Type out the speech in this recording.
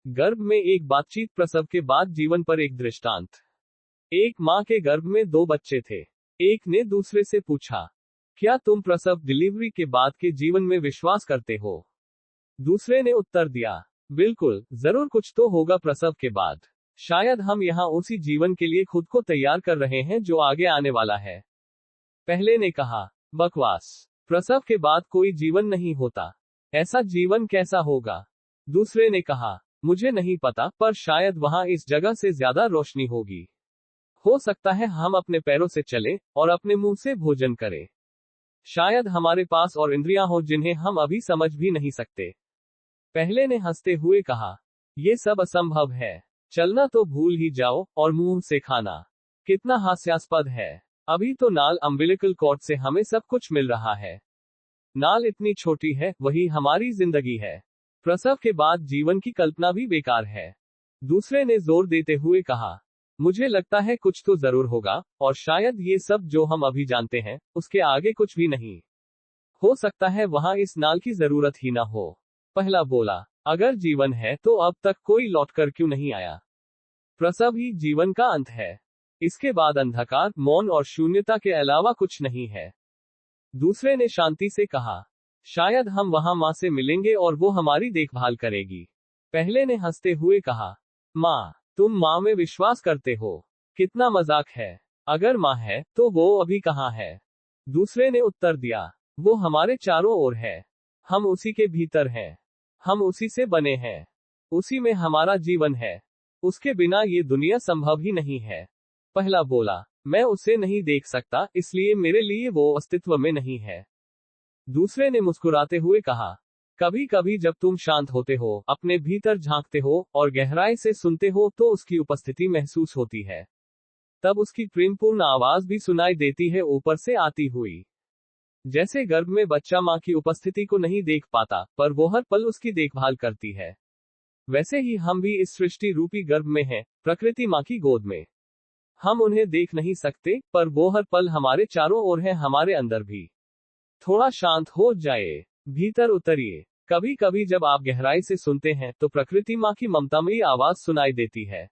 गर्भ में एक बातचीत, प्रसव के बाद जीवन पर एक दृष्टांत। एक माँ के गर्भ में 2 बच्चे थे। एक ने दूसरे से पूछा, क्या तुम प्रसव डिलीवरी के बाद के जीवन में विश्वास करते हो? दूसरे ने उत्तर दिया, बिल्कुल, जरूर कुछ तो होगा प्रसव के बाद। शायद हम यहाँ उसी जीवन के लिए खुद को तैयार कर रहे हैं जो आगे आने वाला है। पहले ने कहा, बकवास, प्रसव के बाद कोई जीवन नहीं होता। ऐसा जीवन कैसा होगा? दूसरे ने कहा, मुझे नहीं पता, पर शायद वहां इस जगह से ज्यादा रोशनी होगी। हो सकता है हम अपने पैरों से चलें और अपने मुंह से भोजन करें। शायद हमारे पास और इंद्रियां हो जिन्हें हम अभी समझ भी नहीं सकते। पहले ने हंसते हुए कहा, ये सब असंभव है। चलना तो भूल ही जाओ और मुंह से खाना। कितना हास्यास्पद है। अभी तो नाल अम्बिलिकल कॉर्ड से हमें सब कुछ मिल रहा है। नाल इतनी छोटी है, वही हमारी जिंदगी है। प्रसव के बाद जीवन की कल्पना भी बेकार है। दूसरे ने जोर देते हुए कहा, मुझे लगता है कुछ तो जरूर होगा, और शायद ये सब जो हम अभी जानते हैं, उसके आगे कुछ भी नहीं। हो सकता है वहां इस नाल की जरूरत ही ना हो। पहला बोला, अगर जीवन है तो अब तक कोई लौटकर क्यों नहीं आया? प्रसव ही जीवन का अंत है। इसके बाद अंधकार, मौन और शून्यता के अलावा कुछ नहीं है। दूसरे ने शांति से कहा, शायद हम वहां माँ से मिलेंगे और वो हमारी देखभाल करेगी। पहले ने हंसते हुए कहा, माँ, तुम माँ में विश्वास करते हो? कितना मजाक है। अगर माँ है तो वो अभी कहाँ है? दूसरे ने उत्तर दिया, वो हमारे चारों ओर है। हम उसी के भीतर हैं। हम उसी से बने हैं। उसी में हमारा जीवन है। उसके बिना ये दुनिया संभव ही नहीं है। पहला बोला, मैं उसे नहीं देख सकता, इसलिए मेरे लिए वो अस्तित्व में नहीं है। दूसरे ने मुस्कुराते हुए कहा, कभी कभी जब तुम शांत होते हो, अपने भीतर झांकते हो और गहराई से सुनते हो तो उसकी उपस्थिति महसूस होती है। तब उसकी प्रेमपूर्ण आवाज भी सुनाई देती है, ऊपर से आती हुई। जैसे गर्भ में बच्चा माँ की उपस्थिति को नहीं देख पाता, पर वो हर पल उसकी देखभाल करती है। वैसे ही हम भी इस सृष्टि रूपी गर्भ में हैं, प्रकृति माँ की गोद में। हम उन्हें देख नहीं सकते, पर वो हर पल हमारे चारों ओर हैं, हमारे अंदर भी। थोड़ा शांत हो जाए, भीतर उतरिए। कभी कभी जब आप गहराई से सुनते हैं तो प्रकृति माँ की ममतामयी आवाज सुनाई देती है।